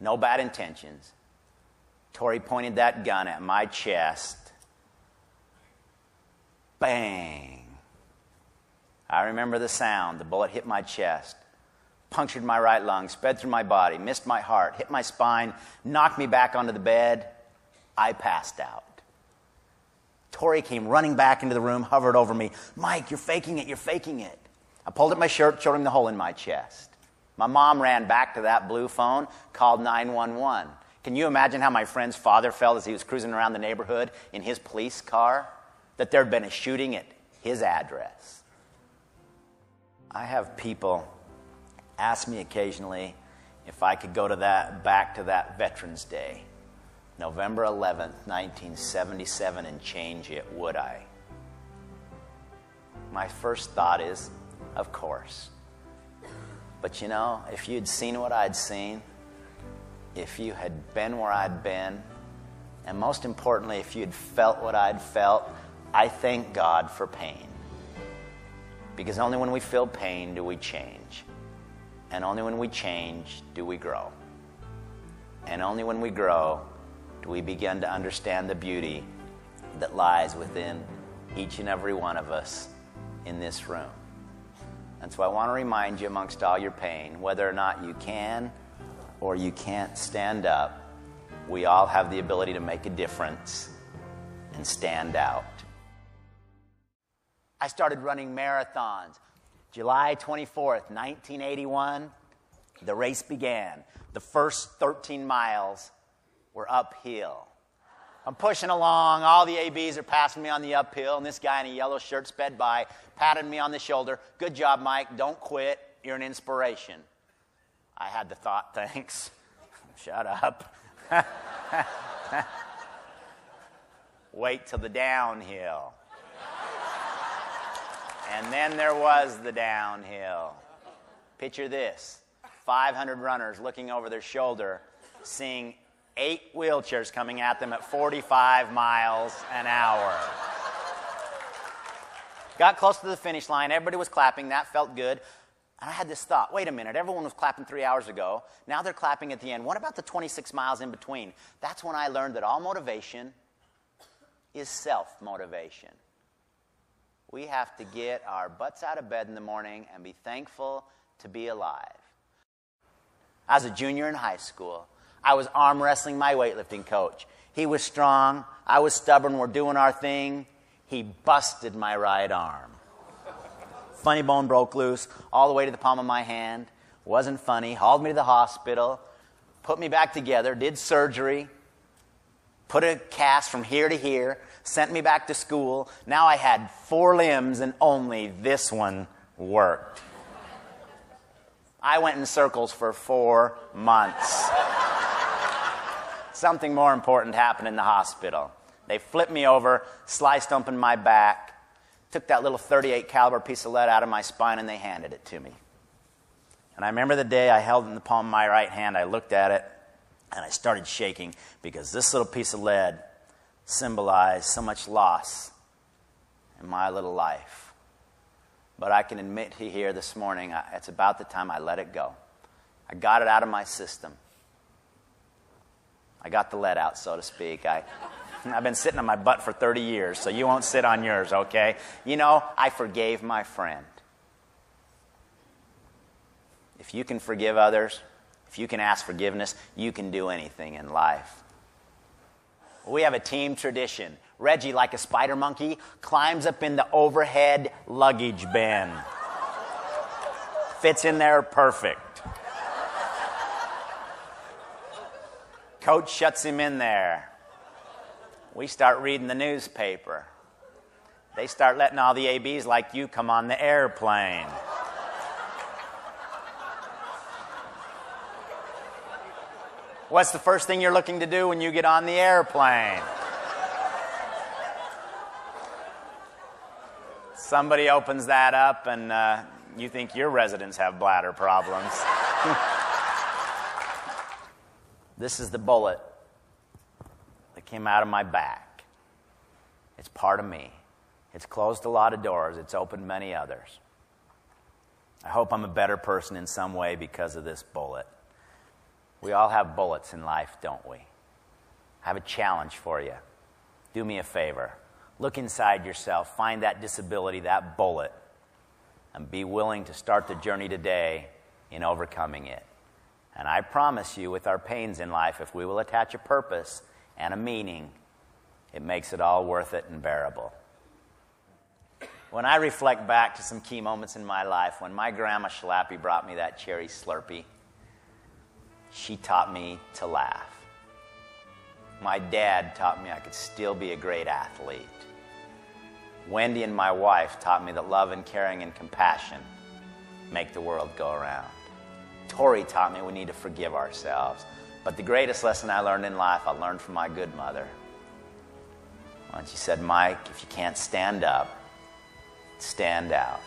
no bad intentions. Tori pointed that gun at my chest. Bang. I remember the sound. The bullet hit my chest, punctured my right lung, sped through my body, missed my heart, hit my spine, knocked me back onto the bed. I passed out. Tori came running back into the room, hovered over me. Mike, you're faking it, you're faking it. I pulled at my shirt, showed him the hole in my chest. My mom ran back to that blue phone, called 911. Can you imagine how my friend's father felt as he was cruising around the neighborhood in his police car? That there had been a shooting at his address. I have people ask me occasionally if I could go back to that Veterans Day, November 11th, 1977, and change it, would I? My first thought is, of course. But you know, if you'd seen what I'd seen, if you had been where I'd been, and most importantly, if you'd felt what I'd felt, I thank God for pain. Because only when we feel pain do we change. And only when we change do we grow. And only when we grow do we begin to understand the beauty that lies within each and every one of us in this room. And so I want to remind you, amongst all your pain, whether or not you can or you can't stand up, we all have the ability to make a difference and stand out. I started running marathons. July 24th, 1981, the race began. The first 13 miles were uphill. I'm pushing along. All the ABs are passing me on the uphill, and this guy in a yellow shirt sped by, patted me on the shoulder. Good job, Mike. Don't quit. You're an inspiration. I had the thought, thanks. Shut up. Wait till the downhill. And then there was the downhill. Picture this. 500 runners looking over their shoulder, seeing 8 wheelchairs coming at them at 45 miles an hour. Got close to the finish line. Everybody was clapping. That felt good. And I had this thought. Wait a minute. Everyone was clapping 3 hours ago. Now they're clapping at the end. What about the 26 miles in between? That's when I learned that all motivation is self-motivation. We have to get our butts out of bed in the morning and be thankful to be alive. I was a junior in high school. I was arm wrestling my weightlifting coach. He was strong. I was stubborn. We're doing our thing. He busted my right arm. Funny bone broke loose all the way to the palm of my hand. Wasn't funny. Hauled me to the hospital. Put me back together. Did surgery. Put a cast from here to here. Sent me back to school. Now I had 4 limbs and only this one worked. I went in circles for 4 months. Something more important happened in the hospital. They flipped me over, sliced open my back, took that little .38 caliber piece of lead out of my spine, and they handed it to me. And I remember the day I held it in the palm of my right hand. I looked at it, and I started shaking because this little piece of lead symbolized so much loss in my little life. But I can admit to you here this morning, it's about the time I let it go. I got it out of my system. I got the lead out, so to speak. I've been sitting on my butt for 30 years, so you won't sit on yours, okay? You know, I forgave my friend. If you can forgive others, if you can ask forgiveness, you can do anything in life. We have a team tradition. Reggie, like a spider monkey, climbs up in the overhead luggage bin. Fits in there perfect. Coach shuts him in there. We start reading the newspaper. They start letting all the ABs like you come on the airplane. What's the first thing you're looking to do when you get on the airplane? Somebody opens that up and you think your residents have bladder problems. This is the bullet that came out of my back. It's part of me. It's closed a lot of doors. It's opened many others. I hope I'm a better person in some way because of this bullet. We all have bullets in life, don't we? I have a challenge for you. Do me a favor. Look inside yourself, find that disability, that bullet, and be willing to start the journey today in overcoming it. And I promise you, with our pains in life, if we will attach a purpose and a meaning, it makes it all worth it and bearable. When I reflect back to some key moments in my life, when my grandma Schlappi brought me that cherry Slurpee, she taught me to laugh. My dad taught me I could still be a great athlete. Wendy and my wife taught me that love and caring and compassion make the world go around. Tori taught me we need to forgive ourselves. But the greatest lesson I learned in life, I learned from my good mother. When she said, Mike, if you can't stand up, stand out.